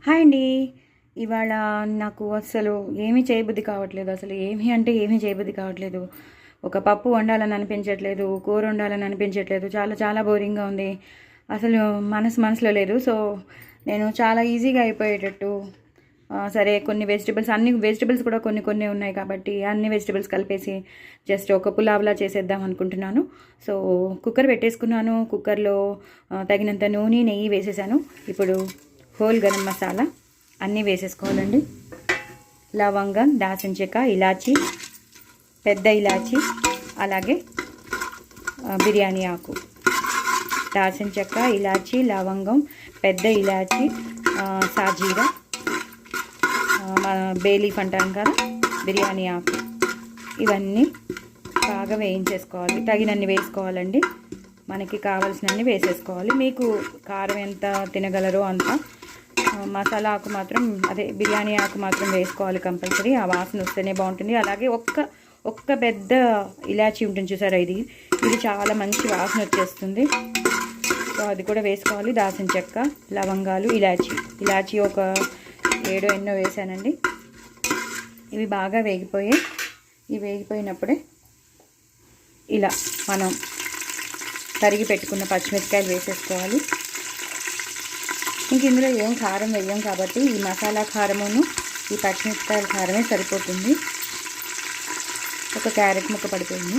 Hi అండి. ఇవాళ నాకు అసలు ఏమీ చేయబుద్ధి కావట్లేదు. అసలు ఏమీ అంటే ఏమీ చేయబుద్ధి కావట్లేదు. ఒక పప్పు వండాలని అనిపించట్లేదు. కూర వండాలని అనిపించట్లేదు. చాలా చాలా బోరింగ్‌గా ఉంది. అసలు మనసులో లేదు. సో, నేను చాలా ఈజీగా అయిపోయేటట్టు సరే కొన్ని అన్ని వెజిటబుల్స్ కూడా కొన్ని కొన్ని ఉన్నాయి కాబట్టి అన్ని వెజిటబుల్స్ కలిపేసి జస్ట్ ఒక పులావ్‌లా చేసేద్దాం అనుకుంటున్నాను. సో, కుక్కర్ పెట్టేసుకున్నాను. కుక్కర్‌లో తగినంత నూనె, నెయ్యి వేసేసాను. ఇప్పుడు హోల్ గరం మసాలా అన్నీ వేసేసుకోవాలండి. లవంగం, దాల్చిన చెక్క, ఇలాచి, పెద్ద ఇలాచి, అలాగే బిర్యానీ ఆకు. దాల్చిన చెక్క, ఇలాచి, లవంగం, పెద్ద ఇలాచి, సాజీరా, బే లీఫ్ అంటాం కదా, బిర్యానీ ఆకు, ఇవన్నీ బాగా వేయించేసుకోవాలి. తగినన్ని వేసుకోవాలండి. మనకి కావాల్సినన్ని వేసేసుకోవాలి. మీకు కారం ఎంత తినగలరో అంత. మసాలా ఆకు మాత్రం అదే బిర్యానీ ఆకు మాత్రం వేసుకోవాలి కంపల్సరీ. ఆ వాసన వస్తేనే బాగుంటుంది. అలాగే ఒక్క పెద్ద ఇలాచీ ఉంటుంది చూసారా, ఇది చాలా మంచి వాసన వచ్చేస్తుంది. సో అది కూడా వేసుకోవాలి. దాల్చిన చెక్క, లవంగాలు, ఇలాచీ ఒక 7 ఎన్నో వేసానండి. ఇవి బాగా వేగిపోయాయి. ఇవి వేగిపోయినప్పుడే ఇలా మనం తరిగి పెట్టుకున్న పచ్చిమిరపకాయలు వేసేసుకోవాలి. ఇంక ఇందులో ఏం కారం వేయం కాబట్టి ఈ మసాలా కారమును ఈ పచ్చిమిరపకాయల కారమే సరిపోతుంది. ఒక క్యారెట్ ముక్క పడిపోయింది.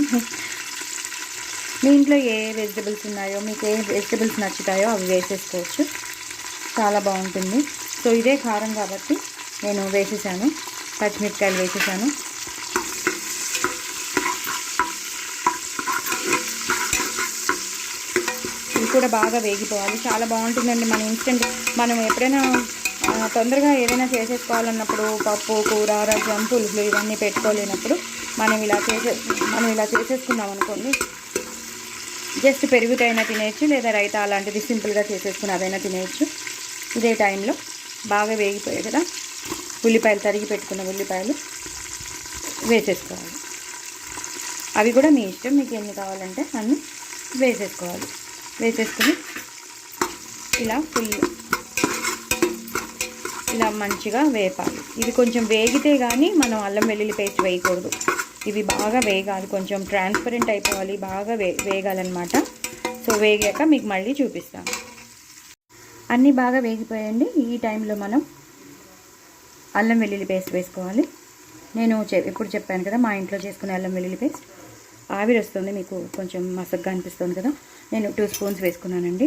మీ ఇంట్లో ఏ వెజిటబుల్స్ ఉన్నాయో, మీకు ఏ వెజిటబుల్స్ నచ్చుతాయో అవి వేసేసుకోవచ్చు. చాలా బాగుంటుంది. సో ఇదే కారం కాబట్టి నేను వేసేసాను, పచ్చిమిరపకాయలు వేసేసాను. కూడా బాగా వేగిపోవాలి. చాలా బాగుంటుందండి. మనం ఎప్పుడైనా తొందరగా ఏదైనా చేసేసుకోవాలన్నప్పుడు పప్పు, కూర, రసం, పులుసులు ఇవన్నీ పెట్టుకోలేనప్పుడు మనం ఇలా చేసేసుకున్నాం అనుకోండి. జస్ట్ పెరుగుతైనా తినేయచ్చు, లేదా రైతా అలాంటిది సింపుల్గా చేసేసుకుని అదైనా తినేయచ్చు. ఇదే టైంలో బాగా వేగిపోయాయి కదా, తరిగి పెట్టుకున్న ఉల్లిపాయలు వేసేసుకోవాలి. అవి కూడా మీ ఇష్టం, మీకు ఎన్ని కావాలంటే అన్నీ వేసేసుకోవాలి. వేసేసుకుని ఇలా మంచిగా వేపాలి. ఇది కొంచెం వేగితే కానీ మనం అల్లం వెల్లుల్లి పేస్ట్ వేయకూడదు. ఇవి బాగా వేగాలి, కొంచెం ట్రాన్స్పరెంట్ అయిపోవాలి, బాగా వేగాలన్నమాట. సో వేగాక మీకు మళ్ళీ చూపిస్తాను. అన్నీ బాగా వేగిపోయండి. ఈ టైంలో మనం అల్లం వెల్లుల్లి పేస్ట్ వేసుకోవాలి. నేను ఎప్పుడు చెప్పాను కదా, మా ఇంట్లో చేసుకునే అల్లం వెల్లుల్లి పేస్ట్. ఆవిరి వస్తుంది, మీకు కొంచెం మసగ్గా అనిపిస్తుంది కదా. నేను 2 స్పూన్స్ వేసుకున్నానండి.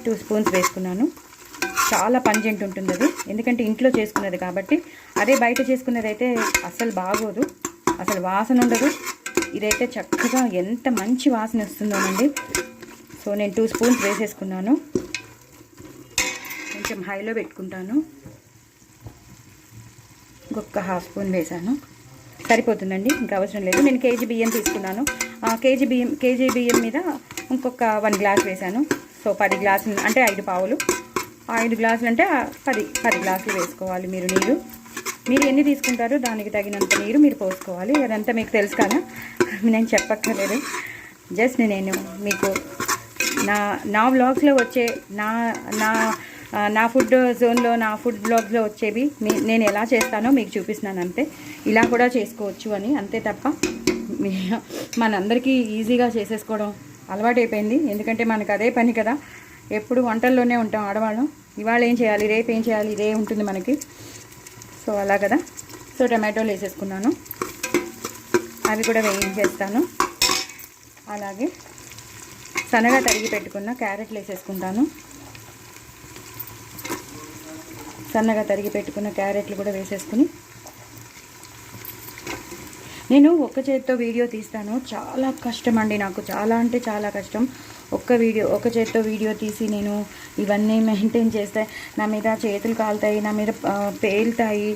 2 స్పూన్స్ వేసుకున్నాను. చాలా పంజెంట్ ఉంటుంది అది, ఎందుకంటే ఇంట్లో చేసుకున్నది కాబట్టి. అదే బయట చేసుకున్నది అయితే అసలు బాగోదు, అసలు వాసన ఉండదు. ఇదైతే చక్కగా ఎంత మంచి వాసన వస్తుందోనండి. సో నేను 2 స్పూన్స్ వేసేసుకున్నాను. కొంచెం హైలో పెట్టుకుంటాను. ఇంకొక ½ స్పూన్ వేసాను, సరిపోతుందండి, ఇంకా అవసరం లేదు. నేను కేజీ బియ్యం తీసుకున్నాను. కేజీ బియ్యం మీద ఇంకొక 1 గ్లాస్ వేసాను. సో 10 గ్లాసులు అంటే 5 పావులు. 5 గ్లాసులు అంటే 10 గ్లాసులు వేసుకోవాలి మీరు నీరు. మీరు ఎన్ని తీసుకుంటారో దానికి తగినంత నీరు మీరు పోసుకోవాలి. అదంతా మీకు తెలుసు కదా, నేను చెప్పక్కర్లేదు. జస్ట్ నేను మీకు నా వ్లాగ్స్లో వచ్చే నా ఫుడ్ జోన్లో, నా ఫుడ్ బ్లాగ్స్లో వచ్చేవి నేను ఎలా చేస్తానో మీకు చూపిస్తున్నాను అంతే. ఇలా కూడా చేసుకోవచ్చు అని, అంతే తప్ప మనందరికీ ఈజీగా చేసేసుకోవడం అలవాటైపోయింది. ఎందుకంటే మనకు అదే పని కదా, ఎప్పుడు వంటల్లోనే ఉంటాం ఆడవాళ్ళం. ఇవాళ ఏం చేయాలి, రేపు ఏం చేయాలి, ఇదే ఉంటుంది మనకి. సో అలా కదా. సో టమాటోలు వేసేసుకున్నాను, అవి కూడా వేయించేస్తాను. అలాగే సన్నగా తరిగి పెట్టుకున్న క్యారెట్లు వేసేసుకుంటాను. సన్నగా తరిగి పెట్టుకున్న క్యారెట్లు కూడా వేసేసుకుని, నేను ఒక్క చేతితో వీడియో తీస్తాను. చాలా కష్టం అండి, నాకు చాలా అంటే చాలా కష్టం. ఒక చేతితో వీడియో తీసి నేను ఇవన్నీ మెయింటైన్ చేస్తే నా మీద చేతులు కాలుతాయి, నా మీద పేలుతాయి,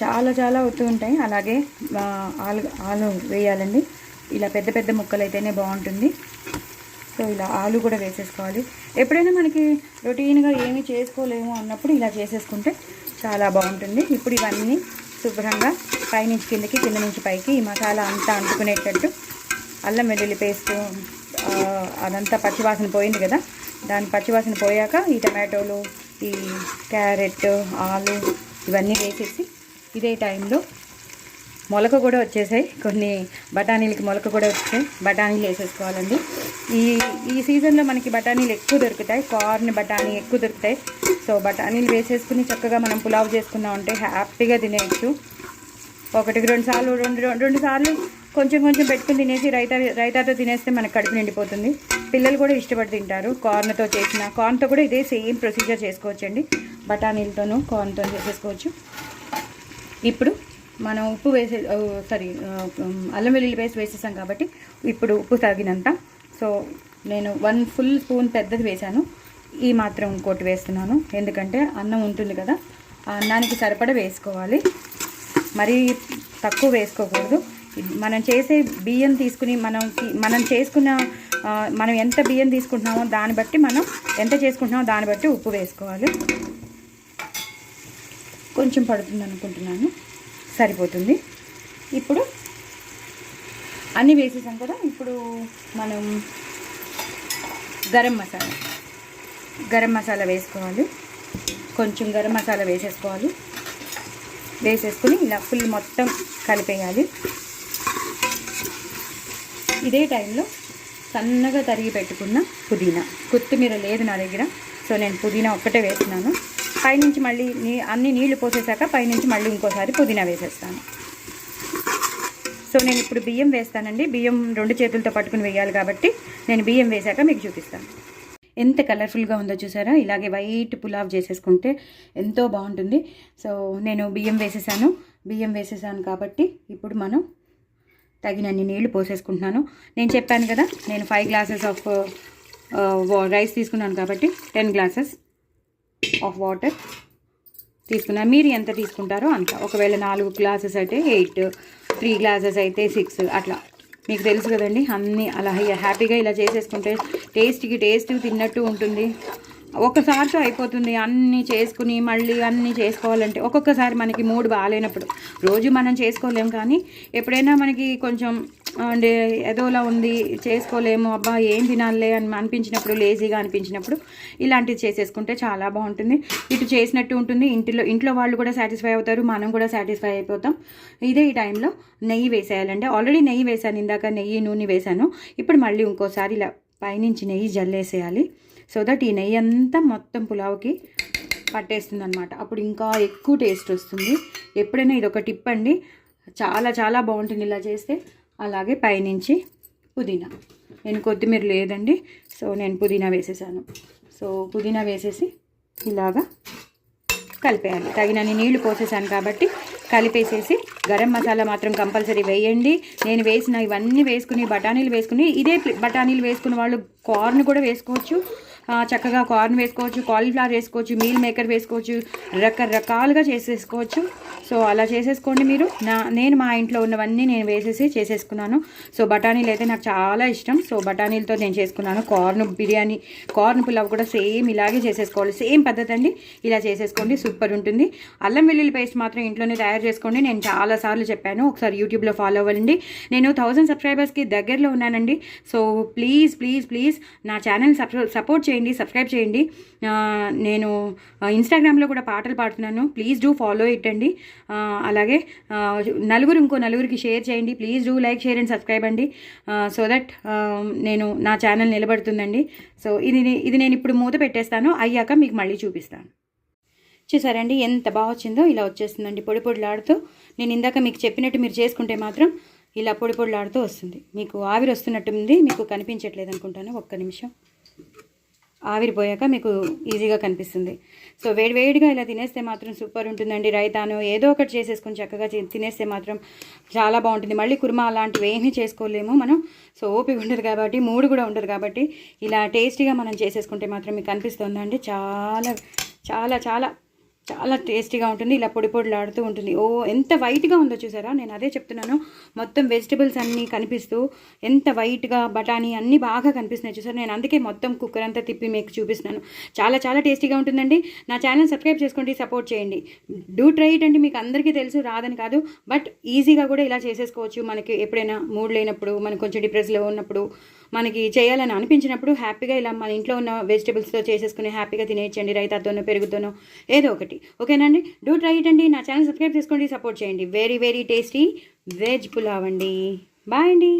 చాలా చాలా అవుతూ ఉంటాయి. అలాగే ఆలు వేయాలండి. ఇలా పెద్ద పెద్ద ముక్కలు అయితేనే బాగుంటుంది. సో ఇలా ఆలు కూడా వేసేసుకోవాలి. ఎప్పుడైనా మనకి రొటీన్గా ఏమీ చేసుకోలేము అన్నప్పుడు ఇలా చేసేసుకుంటే చాలా బాగుంటుంది. ఇప్పుడు ఇవన్నీ శుభ్రంగా పైనుంచి కిందకి, కింద నుంచి పైకి ఈ మసాలా అంతా అంటుకునేటట్టు అల్లం వెల్లుల్లి పేస్ట్ అదంతా పచ్చివాసన పోయింది కదా, దాని పచ్చివాసన పోయాక ఈ టమాటోలు, ఈ క్యారెట్, ఆలు ఇవన్నీ వేసేసి ఇదే టైంలో మొలక కూడా వచ్చేసాయి, కొన్ని బఠానీలకి మొలక కూడా వచ్చాయి, బఠానీలు వేసేసుకోవాలండి. ఈ సీజన్లో మనకి బఠానీలు ఎక్కువ దొరుకుతాయి, కార్న్ బఠానీ ఎక్కువ దొరుకుతాయి. సో బఠానీలు వేసేసుకుని చక్కగా మనం పులావ్ చేసుకున్నామంటే హ్యాపీగా తినేయచ్చు. ఒకటికి రెండు సార్లు కొంచెం కొంచెం పెట్టుకుని తినేసి రైతాతో తినేస్తే మనకు కడుపు నిండిపోతుంది. పిల్లలు కూడా ఇష్టపడి తింటారు. కార్న్తో కూడా ఇదే సేమ్ ప్రొసీజర్ చేసుకోవచ్చండి. బఠానీలతోనూ కార్న్తో చేసేసుకోవచ్చు. ఇప్పుడు మనం ఉప్పు అల్లం వెల్లుల్లి పేస్ట్ వేసేసాం కాబట్టి ఇప్పుడు ఉప్పు తగినంత. సో నేను 1 ఫుల్ స్పూన్ పెద్దది వేసాను, ఈ మాత్రం ఇంకోటి వేస్తున్నాను. ఎందుకంటే అన్నం ఉంటుంది కదా, ఆ అన్నానికి సరిపడా వేసుకోవాలి, మరీ తక్కువ వేసుకోకూడదు. మనం చేసే బియ్యం తీసుకుని మనం ఎంత బియ్యం తీసుకుంటున్నామో దాన్ని బట్టి ఎంత చేసుకుంటున్నామో దాన్ని బట్టి ఉప్పు వేసుకోవాలి. కొంచెం పడుతుంది అనుకుంటున్నాను, సరిపోతుంది. ఇప్పుడు అన్నీ వేసేసాం కదా, ఇప్పుడు మనం గరం మసాలా వేసుకోవాలి. కొంచెం గరం మసాలా వేసేసుకుని ఇలా ఫుల్ మొత్తం కలిపేయాలి. ఇదే టైంలో సన్నగా తరిగి పెట్టుకున్న పుదీనా, కొత్తిమీర లేదు నా దగ్గర, సో నేను పుదీనా ఒక్కటే వేస్తున్నాను. పైనుంచి మళ్ళీ అన్ని నీళ్లు పోసేసాక పైనుంచి మళ్ళీ ఇంకోసారి పుదీనా వేసేస్తాను. సో నేను ఇప్పుడు బియ్యం వేస్తానండి. బియ్యం 2 చేతులతో పట్టుకుని వేయాలి కాబట్టి నేను బియ్యం వేసాక మీకు చూపిస్తాను. ఎంత కలర్ఫుల్గా ఉందో చూసారా? ఇలాగే వైట్ పులావ్ చేసేసుకుంటే ఎంతో బాగుంటుంది. సో నేను బియ్యం వేసేసాను కాబట్టి ఇప్పుడు మనం తగినన్ని నీళ్లు పోసేసుకుంటున్నాను. నేను చెప్పాను కదా, నేను 5 గ్లాసెస్ ఆఫ్ రైస్ తీసుకున్నాను కాబట్టి 10 గ్లాసెస్ ఆఫ్ వాటర్ తీసుకున్నాను. మీరు ఎంత తీసుకుంటారో అంత. ఒకవేళ 4 గ్లాసెస్ అయితే 8, 3 గ్లాసెస్ అయితే 6, అట్లా మీకు తెలుసు కదండి. అన్నీ అలా హ్యాపీగా ఇలా చేసేసుకుంటే టేస్ట్ తిన్నట్టు ఉంటుంది. ఒక్కసారితో అయిపోతుంది. అన్నీ చేసుకుని మళ్ళీ అన్నీ చేసుకోవాలంటే ఒక్కొక్కసారి మనకి మూడ్ బాగాలేనప్పుడు, రోజు మనం చేసుకోలేము, కానీ ఎప్పుడైనా మనకి కొంచెం అంటే ఏదోలా ఉంది, చేసుకోలేము, అబ్బా ఏం తినాలే అని అనిపించినప్పుడు, లేజీగా అనిపించినప్పుడు ఇలాంటివి చేసేసుకుంటే చాలా బాగుంటుంది. ఇటు చేసినట్టు ఉంటుంది, ఇంట్లో వాళ్ళు కూడా సాటిస్ఫై అవుతారు, మనం కూడా సాటిస్ఫై అయిపోతాం. ఇదే ఈ టైంలో నెయ్యి వేసేయాలండి. ఆల్రెడీ నెయ్యి వేసాను, ఇందాక నూనె వేసాను. ఇప్పుడు మళ్ళీ ఇంకోసారి ఇలా పైనుంచి నెయ్యి జల్లేసేయాలి. సో దట్ ఈ నెయ్యి అంతా మొత్తం పులావ్కి పట్టేస్తుంది అనమాట. అప్పుడు ఇంకా ఎక్కువ టేస్ట్ వస్తుంది. ఎప్పుడైనా ఇది ఒక టిప్ అండి, చాలా చాలా బాగుంటుంది ఇలా చేస్తే. అలాగే పైనుంచి పుదీనా, నేను కొత్తిమీర లేదండి, సో నేను పుదీనా వేసేసాను. సో పుదీనా వేసేసి ఇలాగా కలిపేయాలి. తగినన్ని నీళ్లు పోసేసాను కాబట్టి కలిపేసేసి గరం మసాలా మాత్రం కంపల్సరీ వేయండి. నేను వేసిన ఇవన్నీ వేసుకుని బఠానీలు వేసుకుని, ఇదే బఠానీలు వేసుకున్న వాళ్ళు కార్న్ కూడా వేసుకోవచ్చు, చక్కగా కార్న్ వేసుకోవచ్చు, కాలీఫ్లవర్ వేసుకోవచ్చు, మీల్ మేకర్ వేసుకోవచ్చు, రకరకాలుగా చేసేసుకోవచ్చు. సో అలా చేసేసుకోండి మీరు. నేను మా ఇంట్లో ఉన్నవన్నీ నేను వేసేసి చేసేసుకున్నాను. సో బఠానీలు అయితే నాకు చాలా ఇష్టం, సో బఠానీలతో నేను చేసుకున్నాను. కార్న్ పులావ్ కూడా సేమ్ ఇలాగే చేసేసుకోవాలి, సేమ్ పద్ధతి అండి. ఇలా చేసేసుకోండి, సూపర్ ఉంటుంది. అల్లం వెల్లుల్లి పేస్ట్ మాత్రం ఇంట్లోనే తయారు చేసుకోండి. నేను చాలాసార్లు చెప్పాను, ఒకసారి యూట్యూబ్లో ఫాలో అవ్వండి. నేను 1000 సబ్స్క్రైబర్స్కి దగ్గరలో ఉన్నానండి. సో ప్లీజ్ నా ఛానల్ సపోర్ట్ చేయండి, సబ్స్క్రైబ్ చేయండి. నేను ఇన్స్టాగ్రామ్లో కూడా పాటలు పాడుతున్నాను, ప్లీజ్ డూ ఫాలో ఇట్ అండి. అలాగే ఇంకో నలుగురికి షేర్ చేయండి. Please do like, share and subscribe అండి. సో దట్ నా ఛానల్ నిలబడుతుందండి. సో ఇది నేను ఇప్పుడు మూత పెట్టేస్తాను, అయ్యాక మీకు మళ్ళీ చూపిస్తాను. చూసారండి ఎంత బాగా వచ్చిందో? ఇలా వచ్చేస్తుందండి పొడి పొడిలాడుతూ. నేను ఇందాక మీకు చెప్పినట్టు మీరు చేసుకుంటే మాత్రం ఇలా పొడి పొడిలాడుతూ వస్తుంది. మీకు ఆవిరి వస్తున్నట్టుంది, మీకు కనిపించట్లేదు అనుకుంటాను. ఒక్క నిమిషం, ఆవిరిపోయాక మీకు ఈజీగా కనిపిస్తుంది. సో వేడివేడిగా ఇలా తినేస్తే మాత్రం సూపర్ ఉంటుందండి. రైతాను ఏదో ఒకటి చేసేసుకొని చక్కగా తినేస్తే మాత్రం చాలా బాగుంటుంది. మళ్ళీ కుర్మా అలాంటివి ఏమీ చేసుకోలేము మనం. సో ఓపిక ఉండదు కాబట్టి, మూడు కూడా ఉండదు కాబట్టి, ఇలా టేస్టీగా మనం చేసేసుకుంటే మాత్రం మీకు కనిపిస్తుందండి. చాలా చాలా చాలా చాలా టేస్టీగా ఉంటుంది. ఇలా పొడి పొడిలాడుతూ ఉంటుంది. ఎంత వైట్గా ఉందో చూసారా? నేను అదే చెప్తున్నాను, మొత్తం వెజిటబుల్స్ అన్నీ కనిపిస్తూ ఎంత వైట్గా, బఠానీ అన్నీ బాగా కనిపిస్తున్నాయి చూసారా? నేను అందుకే మొత్తం కుక్కర్ అంతా తిప్పి మీకు చూపిస్తున్నాను. చాలా చాలా టేస్టీగా ఉంటుందండి. నా ఛానల్ సబ్స్క్రైబ్ చేసుకోండి, సపోర్ట్ చేయండి. డూ ట్రై ఇట్ అండి. మీకు అందరికీ తెలుసు, రాదని కాదు, బట్ ఈజీగా కూడా ఇలా చేసేసుకోవచ్చు. మనకి ఎప్పుడైనా మూడ్ లేనప్పుడు, మనకు కొంచెం డిప్రెస్లో ఉన్నప్పుడు, మనకి చేయాలని అనిపించినప్పుడు హ్యాపీగా ఇలా మన ఇంట్లో ఉన్న వెజిటబుల్స్తో చేసేసుకుని హ్యాపీగా తినేయచ్చండి, రైతాతోనో పెరుగుతోనో ఏదో ఒకటి. ఓకేనండి, డూ ట్రై ఇట్ అండి. నా ఛానల్ సబ్స్క్రైబ్ చేసుకోండి, సపోర్ట్ చేయండి. Very very tasty veg pulao అండి. బాయ్ అండి.